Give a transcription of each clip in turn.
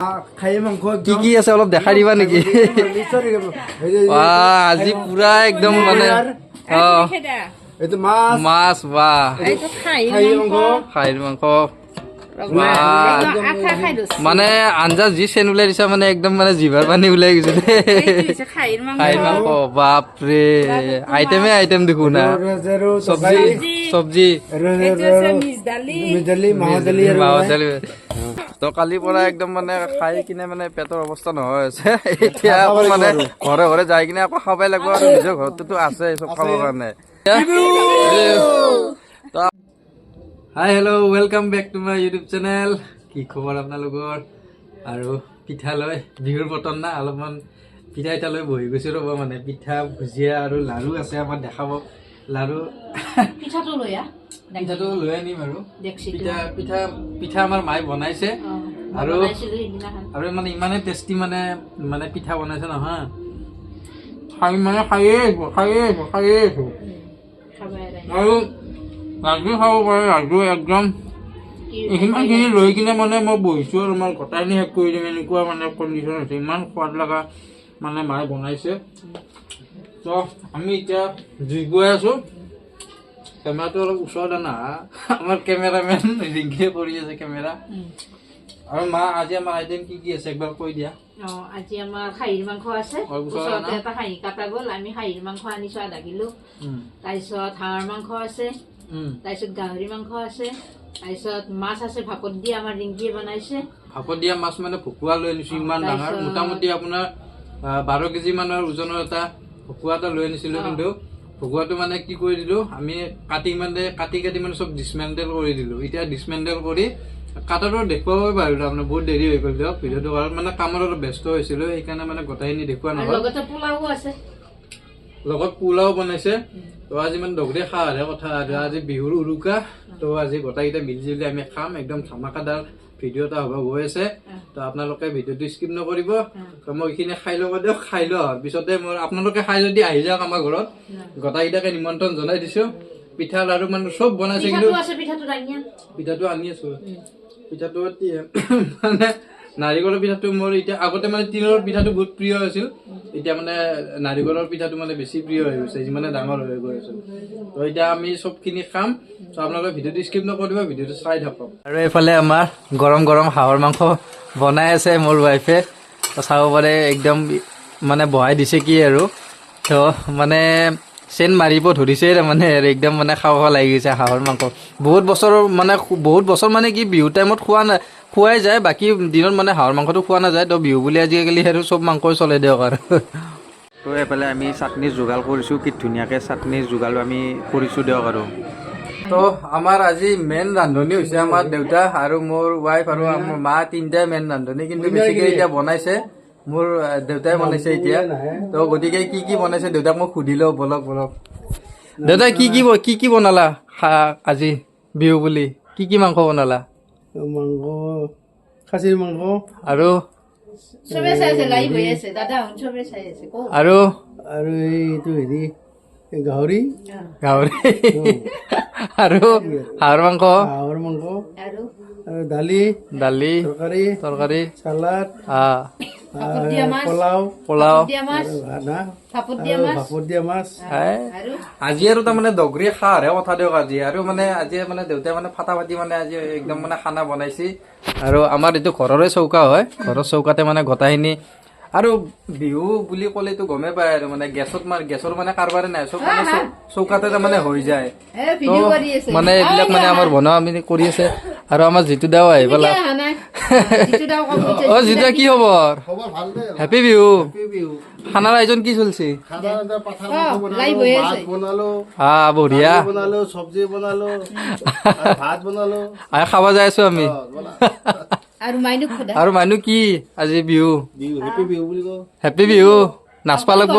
কি কি আছে অলপ দেখাই দিবা নেকি? আজি পুৰা একদম মানে মাছ বা খাহীৰ মাংস মানে আঞ্জা যি চেন ওলাই দিছা মানে একদম মানে জিভাৰ পানী ওলাই গৈছে দেই। খাহীৰ মাংস বাপৰে আইটেমে আইটেম দেখো না চব্জি চব্জি মাহৰ দালি। তো কালিৰ পৰা একদম মানে খাই কিনে মানে পেটৰ অৱস্থা নোহোৱা হৈছে। এতিয়া আকৌ মানে ঘৰে ঘৰে যাই কিনে আকৌ খাবই লাগিব আৰু নিজৰ ঘৰততো আছে চব খাবৰ কাৰণে। Hi hello' welcome back to my YouTube channel. কি খবৰ আপোনালোকৰ? আৰু পিঠা লৈ বিহুৰ বতৰ না অলপমান পিঠা এটা লৈ বহি গৈছোঁ ৰ'ব। মানে পিঠা ভুজিয়া আৰু লাৰু আছে আমাৰ দেখাব। লাৰু পিঠাটো লৈ আনিম আৰু পিঠা পিঠা পিঠা আমাৰ মায়ে বনাইছে আৰু আৰু মানে ইমানেই টেষ্টি মানে মানে পিঠা বনাইছে নহয় খাই মানে খায়ে আছো আৰু ৰাজু খাব পাৰে। ৰাজু একদম সিমানখিনি লৈ কিনে মানে মই বহিছোঁ আৰু মই গোটাইখিনি শেষ কৰি দিম এনেকুৱা মানে কণ্ডিশ্যন হৈছে। ইমান সোৱাদ লগা মানে মায়ে বনাইছে। তো আমি এতিয়া জুই গৈ আছোঁ। কেমেৰাটো অলপ ওচৰত আনা, আমাৰ কেমেৰামেন ৰিংকিয়ে কৰি আছে কেমেৰা। আৰু মা আজি আমাৰ আইটেম কি কি আছে একবাৰ কৈ দিয়া। আজি আমাৰ খাহীৰ মাংস আছে, ওচৰতে এটা খাহী কাটা গ'ল। আমি খাহীৰ মাংস আনিছোঁ 1/2 কিলো। তাৰপিছত হাঁহৰ মাংস আছে, তাৰপিছত গাহৰি মাংস আছে, তাৰপিছত মাছ আছে ভাপত দিয়া আমাৰ ৰিংকিয়ে বনাইছে। ভাপত দিয়া মাছ মানে ভকুৱা লৈ আনিছোঁ ইমান ডাঙৰ, মোটামুটি আপোনাৰ 12 কেজি মানৰ ওজনৰ এটা ভকুৱা এটা লৈ আনিছিলোঁ। কিন্তু ভকুৱাটো মানে কি কৰি দিলোঁ আমি কাটি মানে চব ডিছমেণ্টেল কৰি দিলোঁ। এতিয়া ডিছমেণ্টেল কৰি কাটাটো দেখুৱাবই পাৰিলোঁ। আপোনাৰ বহুত দেৰি হৈ গ'ল দিয়ক ভিডিঅ'টো কাৰণ মানে কামত অলপ ব্যস্ত হৈছিলোঁ, সেইকাৰণে মানে গোটেইখিনি দেখুওৱা নহ'ল। লগত পোলাও বনাইছে। তো আজি মানে দগৰি খাৱাৰহে কথা আৰু আজি বিহুৰ উৰুকা। তো আজি গোটেইকেইটা মিলি জুলি আমি খাম। একদম ধামাকাদাৰ ভিডিঅ' এটা হ'ব গৈ আছে। তো আপোনালোকে ভিডিঅ'টো স্কিপ নকৰিব। তো মই এইখিনি খাই ল'ব দিয়ক। খাই লোৱাৰ পিছতে মোৰ আপোনালোকে খাই যদি আহি যাওক আমাৰ ঘৰত, গোটেইকেইটাকে নিমন্ত্ৰণ জনাই দিছোঁ। পিঠা লাৰু মানে চব বনাইছে। কিন্তু পিঠাটো আনি আছোঁ। পিঠাটো মানে নাৰিকলৰ পিঠাটো মোৰ এতিয়া আগতে মানে তিলৰ পিঠাটো বহুত প্ৰিয় আছিল, এতিয়া মানে নাৰিকলৰ পিঠাটো মানে বেছি প্ৰিয় হৈ গৈছে যিমানে ডাঙৰ হৈ গৈ আছোঁ। তো এতিয়া আমি চবখিনি খাম। তো আপোনালোকে ভিডিঅ'টো স্কিপ নকৰিব, ভিডিঅ'টো চাই থাকক। আৰু এইফালে আমাৰ গৰম গৰম হাঁহৰ মাংস বনাই আছে মোৰ ৱাইফে। চাব পাৰে একদম মানে বহাই দিছে কি আৰু। তো মানে চেন মাৰিব ধৰিছে তাৰমানে একদম মানে খাব লাগি গৈছে হাঁহৰ মাংস। বহুত বছৰ মানে কি বিহু টাইমত খোৱাই যায়, বাকী দিনত মানে হাঁহৰ মাংসটো খোৱা নাযায়। তো বিহু বুলি আজিকালি আৰু চব মাংসই চলে দিয়ক আৰু। তো এইফালে আমি চাটনিৰ যোগাৰ কৰিছোঁ। কি ধুনীয়াকৈ চাটনিৰ যোগাৰ আমি কৰিছোঁ দিয়ক আৰু। তো আমাৰ আজি মেইন ৰান্ধনি হৈছে আমাৰ দেউতা আৰু মোৰ ৱাইফ আৰু আমাৰ মা, তিনিটাই মেইন ৰান্ধনি। কিন্তু বেছিকৈ এতিয়া বনাইছে মোৰ দেউতাই বনাইছে এতিয়া। তো গতিকে কি কি বনাইছে দেউতাক মই সুধি লওঁ বলক। দেউতা কি কি বনালা আজি বিহু বুলি? কি মাংস বনালা? মাংস খাচীৰ মাংস আৰু আৰু এইটো হেৰি গাহৰি আৰু হাঁহৰ মাংস আৰু দালি তৰকাৰী চালাড পোলাও ভাপত দিয়া মাছ। আজি আৰু তাৰমানে দগৰি খাৱাৰহে কথা দিয়ক আজি। আৰু মানে আজি মানে দেউতাই মানে ফাটাফাটি মানে আজি একদম মানে খানা বনাইছে। আৰু আমাৰ এইটো ঘৰৰে চৌকা হয়, ঘৰৰ চৌকাতে মানে গোটাইখিনি। আৰু বিহু বুলি ক'লেতো গমেই পায় আৰু মানে গেছৰ মানে কাৰবাৰে নাই, চব মানে চৌকাতে তাৰমানে হৈ যায়। তো মানে এইবিলাক মানে আমাৰ বনোৱা আমি কৰি আছে। আৰু আমাৰ জিতু দাও আহি পেলাই। অ' জিতু দা কি খবৰ? হেপী বিহু। খানাৰ আয়োজন কি চলিছে? বঢ়িয়া খাব যাই আছো আমি। আৰু মানুহ কি আজি বিহু হেপী বিহু নাচবা লাগব।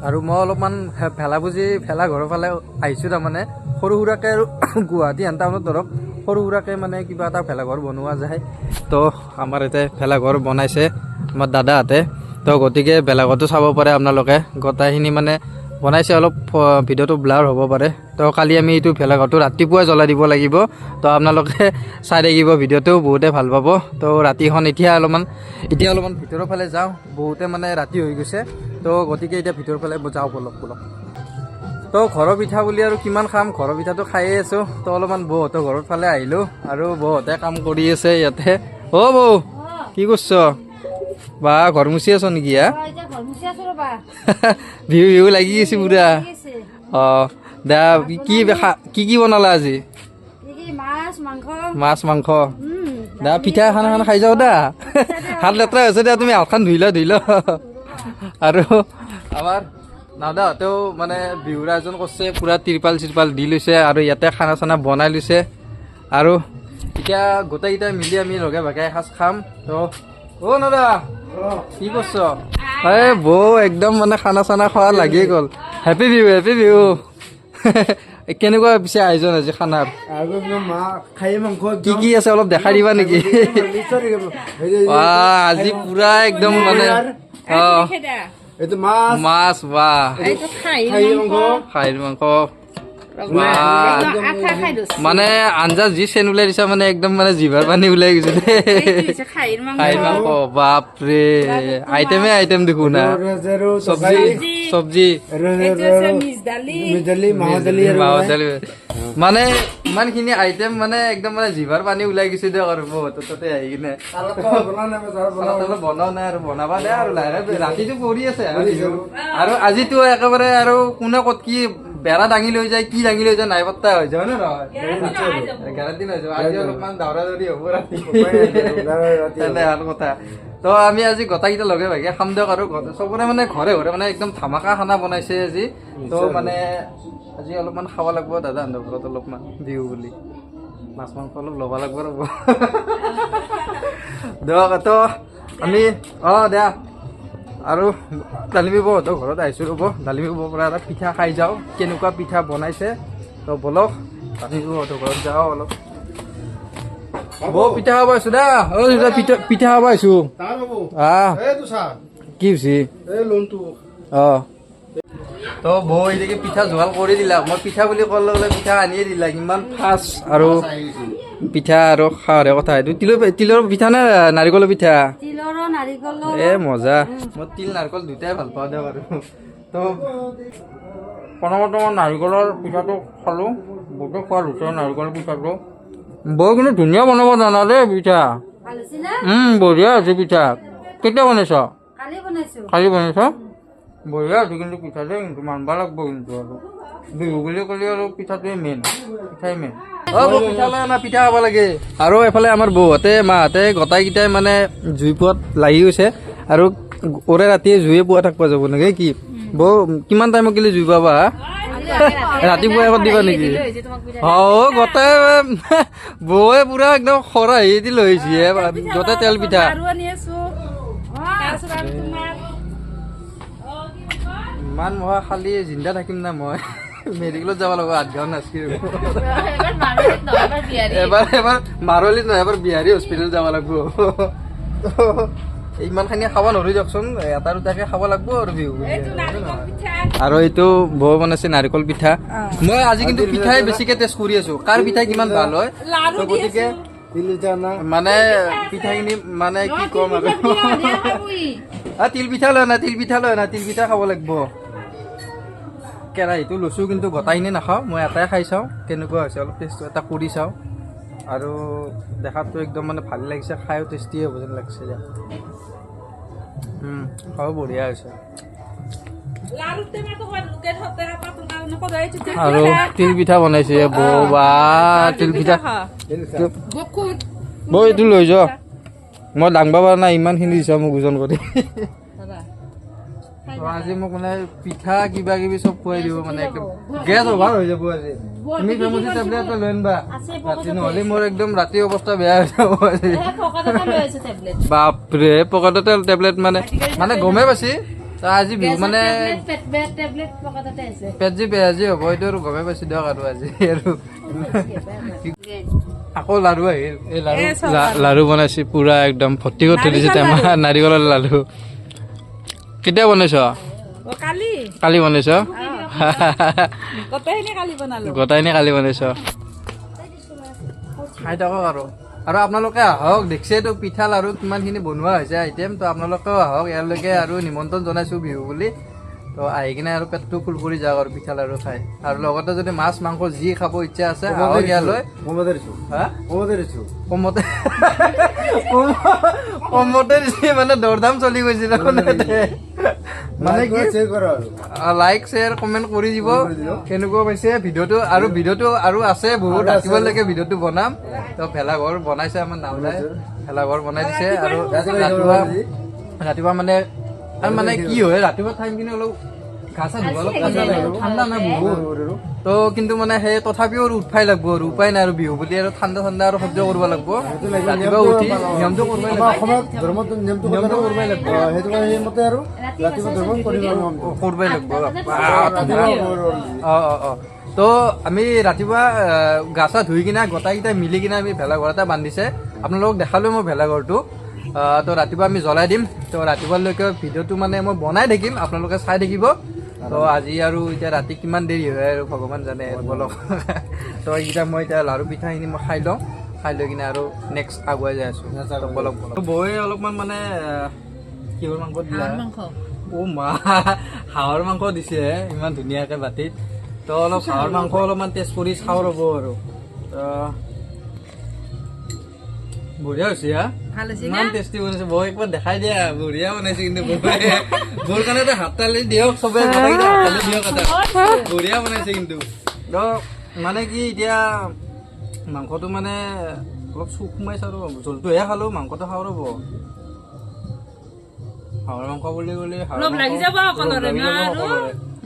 আৰু মই অলপমান ভেলা ঘৰৰ ফালে আহিছোঁ। তাৰমানে সৰু সুৰাকৈ আৰু গুৱাহাটী হেন টাউনত ধৰক সৰু সুৰাকৈ মানে কিবা এটা ভেলাঘৰ বনোৱা যায়। তো আমাৰ ইয়াতে ভেলাঘৰ বনাইছে আমাৰ দাদাহঁতে। তো গতিকে ভেলাঘৰটো চাব পাৰে আপোনালোকে। গোটেইখিনি মানে বনাইছে অলপ ভিডিঅ'টো ব্লাৰ হ'ব পাৰে তো কালি আমি এইটো ভেলাঘৰটো ৰাতিপুৱাই জ্বলাই দিব লাগিব তো আপোনালোকে চাই থাকিব ভিডিঅ'টো বহুতে ভাল পাব তো ৰাতিখন এতিয়া অলপমান ভিতৰৰ ফালে যাওঁ বহুতে মানে ৰাতি হৈ গৈছে তো গতিকে এতিয়া ভিতৰৰ ফালে যাওঁ বলক তো ঘৰৰ পিঠা বুলি আৰু কিমান খাম ঘৰৰ পিঠাটো খায়ে আছোঁ তো অলপমান বৌহঁতৰ ঘৰৰ ফালে আহিলোঁ আৰু বৌহঁতে কাম কৰি আছে ইয়াতে অ' বৌ কি কৰিছ বা ঘৰ মুচি আছ নেকি হা বিহু লাগি গৈছে পুৰা অঁ দা কি বনালা আজি মাছ মাংস দা পিঠা খানা খাই যাওঁ দা হাত লেতেৰা হৈছে দা তুমি হাতখন ধুই ল আৰু আমাৰ দাদাহঁতেও মানে বিহুৰ আয়োজন কৰিছে পুৰা তিৰপাল চিৰপাল দি লৈছে আৰু ইয়াতে খানা চানা বনাই লৈছে আৰু এতিয়া গোটেইকেইটা মিলি আমি লগে ভাগে এসাঁজ খাম তো অ' দাদা কি কৰিছ এই বৌ একদম মানে খানা চানা খোৱা লাগিয়ে গ'ল হেপী বিহু কেনেকুৱা পিছে আয়োজন আজি খানাৰ কি আছে অলপ দেখাই দিবা নেকি আজি পুৰা একদম মানে অঁ মাছ বা খাহীৰ মাংস মানে আঞ্জা যি চেন ওলাই দিছা মানে একদম মানে জিভাৰ পানী ওলাই গৈছে দেই খাহীৰ মাংস বাপৰে আইটেম দেখোন না চব্জি মাহৰ দালি মানে ইমানখিনি আইটেম মানে একদম মানে জিভাৰ পানী ওলাই গৈছে দিয়ক আৰু বহুত তাতে আহি কিনে বনোৱা নাই আৰু বনাবা দে আৰু লাহে ৰাতিটো পৰি আছে আৰু আজিতো একেবাৰে আৰু কোনে ক'ত কি বেৰা দাঙি লৈ যায় কি দাঙি লৈ যায় নাই পত্তা হৈ যায় হয় নে নহয় গেৰাণ্টি হৈ যাব আজি অলপমান দৌৰা দৌৰি হ'ব ৰাতি ভাল কথা তো আমি আজি গোটেইকেইটা লগে ভাগে খাম দিয়ক আৰু চবৰে মানে ঘৰে মানে একদম ধামাকা খানা বনাইছে আজি তো মানে আজি অলপমান খাব লাগিব দাদাহঁতৰ ঘৰত অলপমান বিহু বুলি মাছ মাংস অলপ ল'ব লাগিব ৰ'ব দিয়ক তো আমি দিয়া আৰু ডালিমী বৌহঁতৰ ঘৰত আহিছোঁ ৰ'ব ডালিমী বৌৰ পৰা এটা পিঠা খাই যাওঁ কেনেকুৱা পিঠা বনাইছে তো বলক ডালিমী বৌহঁতৰ ঘৰত যাওঁ অলপ বৌ পিঠা খাব আহিছোঁ দা পিঠা খাব আহিছোঁ কি হৈছে অঁ তো বৌ এনেকৈ পিঠা যোগাৰ কৰি দিলাক মই পিঠা বুলি ক'লে লগে পিঠা আনিয়ে দিলাক ইমান ফাষ্ট আৰু পিঠা আৰু খাৱাৰে কথা এইটো তিলৰ পিঠা নে নাৰিকলৰ পিঠা এ মজা মই তিল নাৰিকল দুটাই ভাল পাওঁ দিয়ক আৰু তো প্ৰথমতে মই নাৰিকলৰ পিঠাটো খালোঁ বহুতে খোৱা ৰুচৰ নাৰিকলৰ পিঠাটো বৰ কিন্তু ধুনীয়া বনাব জানা দেই পিঠা বঢ়িয়া আছে পিঠা কেতিয়া বনাইছ কালি বনাইছ বঢ়িয়া আছে কিন্তু পিঠা দেই কিন্তু মানব লাগিব কিন্তু আৰু বিহু বুলি ক'লে আৰু পিঠাটোৱে মেইন পিঠাই মেইন পিঠা লৈ অনা পিঠা খাব লাগে আৰু এফালে আমাৰ বৌহঁতে মাহঁতে গোটাইকেইটাই মানে জুই পোৱাত লাগি গৈছে আৰু ওৰে ৰাতিয়ে জুয়ে পোৱা থাকিব যাব নেকি কি বৌ কিমান টাইমত গ'লে জুই পাবা ৰাতিপুৱা এবাৰ দিবা নেকি অঁ গোটেই বৌয়ে পুৰা একদম খৰাহি দি লৈ আহিছে গোটেই তেল পিঠা ইমান মই খালি জিন্দা থাকিম না মই মেডিকেলত যাব লাগিব 8 ঘণ্টা নাচকি এবাৰ মাৰলিত নহয় এবাৰ বিহাৰী হস্পিটেল যাব লাগিব ইমানখিনি খাব নোৱাৰি দিয়কচোন এটা দুটাকে খাব লাগিব আৰু বিহু আৰু এইটো বৌ বনাইছে নাৰিকল পিঠা মই আজি কিন্তু পিঠাই বেছিকে টেষ্ট কৰি আছো কাৰ পিঠা কিমান ভাল হয় গতিকে মানে পিঠাখিনি মানে কি ক'ম আৰু তিল পিঠা লয় না তিল পিঠা খাব লাগিব কেৰাহীটো লৈছোঁ কিন্তু গোটাইখিনি নাখাওঁ মই এটাই খাই চাওঁ কেনেকুৱা হৈছে অলপ টেষ্ট এটা কৰি চাওঁ আৰু দেখাতটো একদম মানে ভাল লাগিছে খায়ো টেষ্টি হ'ব যেন লাগিছে খাব বঢ়িয়া হৈছে আৰু তিল পিঠা বনাইছে বৌ বা তিল পিঠা বৌ এইটো লৈ যোৱা মই দাঙবা পৰা নাই ইমানখিনি দিছা মোক ওজন কৰি আজি মোক মানে পিঠা কিবা কিবি চব খুৱাই দিব মানে গেছ অভাৰ হৈ যাব আজি তুমি ফেমচি টেবলেট এটা লৈ আনিবা ৰাতি নহ'লে মোৰ একদম ৰাতি অৱস্থা বেয়া হৈ যাব আজি বাপৰে পকেটতে টেবলেট মানে গমেই পাইছি আজি বিহু মানে পেট যি বেয়া যি হ'ব এইটো আৰু গমেই পাইছি দিয়ক আৰু আজি আৰু আকৌ লাড়ু আহিল এই লাড়ু বনাইছে পুৰা একদম ভৰ্তি কৰি থৈ দিছে টেমা নাৰিকলৰ লাড়ু কেতিয়া বনাইছ কালি বনাইছ গোটাইনে কালি বনাইছ খাই থাকক আৰু আপোনালোকে আহক দেখিছেতো পিঠা লাৰু কিমানখিনি বনোৱা হৈছে আইটেম তো আপোনালোকেও আহক ইয়ালৈকে আৰু নিমন্ত্ৰণ জনাইছোঁ বিহু বুলি তো আহি কিনে আৰু পেটটো ফুল কৰি যাওক আৰু পিঠা লাৰু খাই আৰু লগতে যদি মাছ মাংস যি খাব ইচ্ছা আছে আহক ইয়ালৈ কমতে দিছে মানে দৰদাম চলি গৈছিল মানে কি লাইক শ্বেয়াৰ কমেণ্ট কৰি দিব কেনেকুৱা পাইছে ভিডিঅ'টো আৰু আছে বহুত ৰাতিপুৱালৈকে ভিডিঅ'টো বনাম তো ভেলাঘৰ বনাইছে আমাৰ নাওলাই ভেলাঘৰ বনাই দিছে আৰু ৰাতিপুৱা মানে কি হয় ৰাতিপুৱা টাইমখিনি অলপ গা চা ধুব অলপ ঠাণ্ডা নাই বহুত তো কিন্তু মানে সেই তথাপিও উঠাই লাগব আৰু উপায় নাই আৰু বিহু বুলি আৰু ঠাণ্ডা আৰু সহ্য কৰিব লাগব ৰাতিপুৱা উঠি নিয়মটো কৰিবই লাগব তো আমি ৰাতিপুৱা গা চা ধুই কিনে গোটাইকেইটা মিলি কিনে আমি ভেলাঘৰ এটা বান্ধিছে আপোনালোকক দেখালোঁ মই ভেলাঘৰটো তো ৰাতিপুৱা আমি জ্বলাই দিম তো ৰাতিপুৱালৈকে ভিডিঅ'টো মানে মই বনাই থাকিম আপোনালোকে চাই থাকিব তো আজি আৰু এতিয়া ৰাতি কিমান দেৰি হয় আৰু ভগৱান জানে বলক তো এইকেইটা মই এতিয়া লাৰু পিঠাখিনি মই খাই লওঁ খাই লৈ কিনে আৰু নেক্সট আগুৱাই যাই আছোঁ বলক বৌয়ে অলপমান মানে কিহৰ মাংস দিলা অ' মা হাঁহৰ মাংস দিছে ইমান ধুনীয়াকৈ বাতিত তো অলপ হাঁহৰ মাংস অলপমান টেষ্ট কৰি চাওঁ ৰ'ব আৰু বঢ়িয়া হৈছে ইমান টেষ্টি বনাইছে বৌ একবাৰ দেখাই দিয়া বঢ়িয়া বনাইছে কিন্তু বৌৰ কাৰণে হাত তালি দিয়ক চবে দিয়ক এটা বঢ়িয়া বনাইছে কিন্তু তো মানে কি এতিয়া মাংসটো মানে অলপ চুপ সোমাইছে আৰু জলটোহে খালোঁ মাংসটো খাওঁ ৰ'ব হাঁহৰ মাংস বুলি ক'লে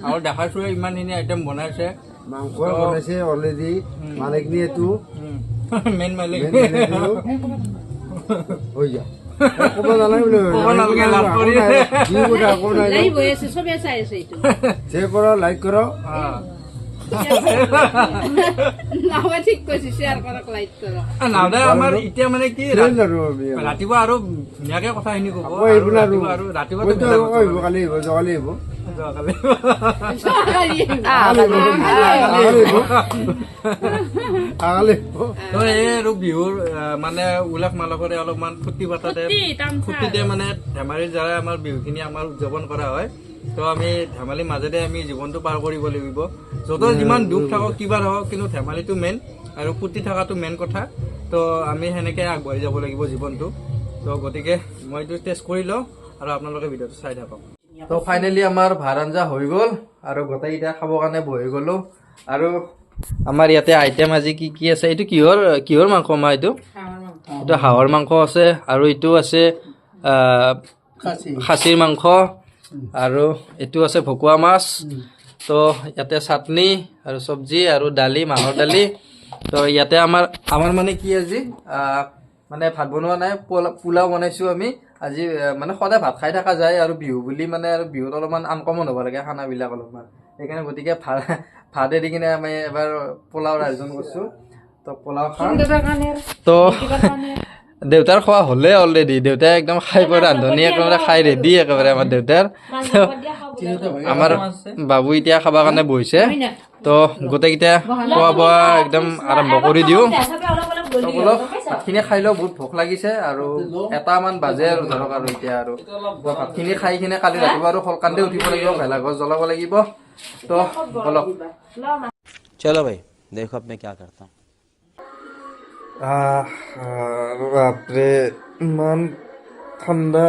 আৰু দেখাইছোঁ ইমানখিনি আইটেম বনাইছে মাংস বনাইছে অলৰেডি মালিকনি এইটো মেইন মালিক হৈ যা ক'ব নালাগে শ্বেয়াৰ কৰা লাইক কৰা আমাৰ এতিয়া মানে কি ৰাতিপুৱা আৰু ধুনীয়াকে কথাখিনি ক'ব কালি আহিব যোৱাকালি আহিব বিহুৰ মানে উল্লাস মালকৰে অলপমান ফূৰ্তি ফূৰ্তিতে মানে ধেমালিৰ দ্বাৰা আমাৰ বিহুখিনি আমাৰ উদযাপন কৰা হয় তো আমি ধেমালিৰ মাজেৰে আমি জীৱনটো পাৰ কৰিব লাগিব য'ত যিমান দুখ থাকক কিবা থাকক কিন্তু ধেমালিটো মেইন আৰু ফূৰ্তি থকাটো মেইন কথা তো আমি সেনেকৈ আগবাঢ়ি যাব লাগিব জীৱনটো তো গতিকে মই এইটো টেষ্ট কৰি লওঁ আৰু আপোনালোকে ভিডিঅ'টো চাই থাকক তো ফাইনেলি আমাৰ ভাত আঞ্জা হৈ গ'ল আৰু গোটেইকেইটা খাবৰ কাৰণে বহি গ'লোঁ আৰু আমাৰ ইয়াতে আইটেম আজি কি কি আছে এইটো কিহৰ মাংস মা এইটো হাঁহৰ মাংস আছে আৰু এইটো আছে খাচীৰ মাংস আৰু এইটো আছে ভকুৱা মাছ তো ইয়াতে চাটনি আৰু চব্জি আৰু দালি মাহৰ দালি তো ইয়াতে আমাৰ মানে কি আজি মানে ভাত বনোৱা নাই পোলাও বনাইছোঁ আমি আজি মানে সদায় ভাত খাই থকা যায় আৰু বিহু বুলি মানে আৰু বিহুত অলপমান আনকমন হ'ব লাগে খানাবিলাক অলপমান সেইকাৰণে গতিকে ভাত এৰি কিনে আমি এবাৰ পোলাওৰ আয়োজন কৰিছোঁ তো পোলাও খাম তো দেউতাৰ খোৱা হ'লে অলৰেডি দেউতাই একদম খাই পোৱা ৰান্ধনি একেবাৰে খাই ৰেডি একেবাৰে আমাৰ দেউতাৰ আমাৰ বাবু এতিয়া খাবৰ কাৰণে বহিছে তো গোটেইকেইটা খোৱা বোৱা একদম আৰম্ভ কৰি দিওঁ ভাতখিনি খাই লওঁ বহুত ভোক লাগিছে আৰু 1মান বাজে আৰু ধৰক আৰু এতিয়া আৰু ভাতখিনি খাই কিনে কালি ৰাতিপুৱা আৰু সোনকালে উঠিব লাগিব ভেলাঘৰ জ্বলাব লাগিব তো বলক चलो भाई देखो अब मैं क्या करता हूँ বাপৰে ইমান ঠাণ্ডা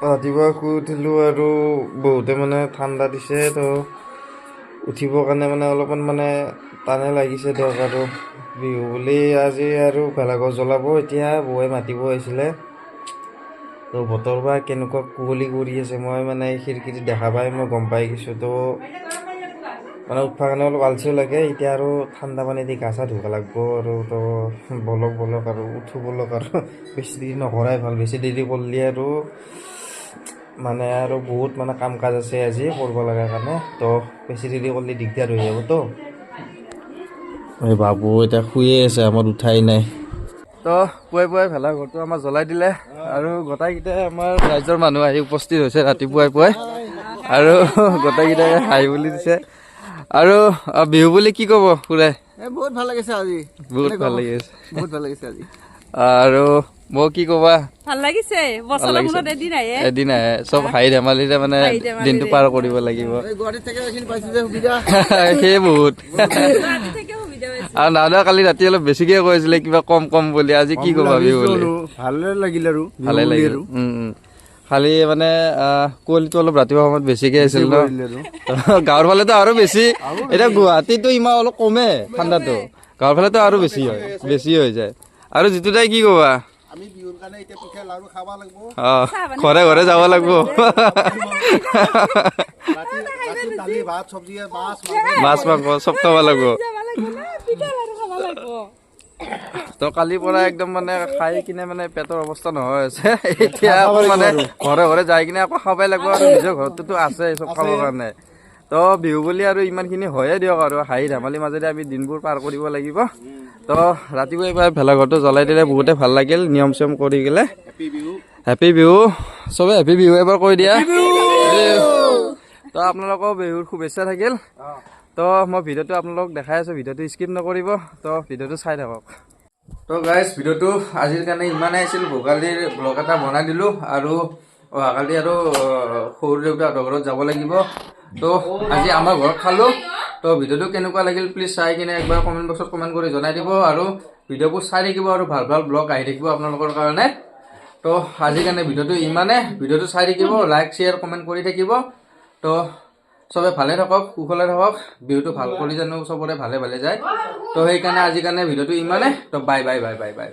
ৰাতিপুৱা শুই উঠিলোঁ আৰু বহুতে মানে ঠাণ্ডা দিছে তো উঠিবৰ কাৰণে মানে অলপমান মানে টানে লাগিছে দিয়ক আৰু বিহু বুলি আজি আৰু ভেলাঘৰ জ্বলাব এতিয়া বৌয়ে মাতিব আহিছিলে তো বতৰ বা কেনেকুৱা কুঁৱলী কৰি আছে মই মানে খিৰিকীত দেখা পাই মই গম পাই গৈছোঁ তো মানে উঠবৰ কাৰণে অলপ আলচিও লাগে এতিয়া আৰু ঠাণ্ডা পানী দি গা চা ধুব লাগিব আৰু তো বলক আৰু উঠো বলক আৰু বেছি দেৰি নকৰাই ভাল বেছি দেৰি কৰিলে আৰু মানে আৰু বহুত মানে কাম কাজ আছে আজি কৰিব লগা কাৰণে তো বেছি দেৰি কৰিলে দিগদাৰ হৈ যাব তো এই বাবু এতিয়া শুয়ে আছে আমাৰ উঠাই নাই তো পুৱাই ভেলাঘৰটো আমাৰ জ্বলাই দিলে আৰু গোটেইকেইটাই আমাৰ ৰাইজৰ মানুহ আহি উপস্থিত হৈছে ৰাতিপুৱাই আৰু গোটেইকেইটাই হাঁহি বুলি দিছে। আৰু বিহু বুলি কি ক'ব খুৰাই? বহুত ভাল লাগিছে আজি, বহুত ভাল লাগিছে, বহুত ভাল লাগিছে আজি। আৰু মই কি ক'বা? ভাল লাগিছে, বছৰৰ মূৰত এদিন আহে। এদিন আহে, চব হাঁহি ধেমালিৰে মানে দিনটো পাৰ কৰিব লাগিব। গুৱাহাটীত থাকে এইখিনি পাইছো যে সুবিধা, সেই বহুত। গুৱাহাটী থেকে সুবিধা হৈছে। আৰু দাদা কালি ৰাতি অলপ বেছিকে কৈছিলে কিবা কম কম বুলি, আজি কি ক'বা বিহু বুলি? ভালে লাগিল আৰু ভালে লাগিল। খালি মানে কুঁৱলীটো অলপ ৰাতিপুৱা সময়ত বেছিকে আছিল ন, গাঁৱৰ ফালেতো আৰু বেছি। এতিয়া গুৱাহাটীতো ইমান অলপ কমে ঠাণ্ডাটো, গাঁৱৰ ফালেতো আৰু বেছি হয়, বেছি হৈ যায়। আৰু যিটো তাই কি ক'বা? আমি বিহুৰ কাৰণে এতিয়া পিঠা লাৰু খাব লাগিব, ঘৰে ঘৰে যাব লাগিব। দালি ভাত চব্জি মাছ মাংস চব খাব লাগিব। তো কালিৰ পৰা একদম মানে খাই কিনে মানে পেটৰ অৱস্থা নহয় হৈছে। এতিয়া আকৌ মানে ঘৰে ঘৰে যাই কিনে আকৌ খাবই লাগিব, আৰু নিজৰ ঘৰততো আছে চব খাবৰ কাৰণে। তো বিহু বুলি আৰু ইমানখিনি হয়ে দিয়ক, আৰু হাঁহি ধেমালি মাজেৰে আমি দিনবোৰ পাৰ কৰিব লাগিব। তো ৰাতিপুৱা এইবাৰ ভেলাঘৰটো জ্বলাই দিলে বহুতে ভাল লাগিল, নিয়ম চিয়ম কৰি গ'লে। হেপী বিহু, চবে হেপী বিহু এবাৰ কৈ দিয়া। তো আপোনালোকৰ বিহুৰ শুভেচ্ছা থাকিল। তো মই ভিডিঅ'টো আপোনালোকক দেখাই আছোঁ, ভিডিঅ'টো স্কিপ নকৰিব, তো ভিডিঅ'টো চাই থাকক। তো গাইজ, ভিডিঅ'টো আজিৰ কাৰণে ইমানেই আছিল। ভোগালীৰ ব্লগ এটা বনাই দিলোঁ, আৰু অহাকালি আৰু সৰু দেউতাহঁতৰ ঘৰত যাব লাগিব। তো আজি আমাৰ ঘৰত খালোঁ। তো ভিডিঅ'টো কেনেকুৱা লাগিল প্লিজ চাই কিনে একবাৰ কমেণ্ট বক্সত কমেণ্ট কৰি জনাই দিব, আৰু ভিডিঅ'বোৰ চাই থাকিব, আৰু ভাল ভাল ব্লগ আহি থাকিব আপোনালোকৰ কাৰণে। তো আজিৰ কাৰণে ভিডিঅ'টো ইমানে, ভিডিঅ'টো চাই থাকিব, লাইক শ্বেয়াৰ কমেণ্ট কৰি থাকিব। তো চবে ভালে থাকক, কুশলে থাকক, বিহুটো ভাল কৰি জানো চবৰে ভালে ভালে যায়। তো সেইকাৰণে আজিৰ কাৰণে ভিডিঅ'টো ইমানে। তো bye bye bye bye bye.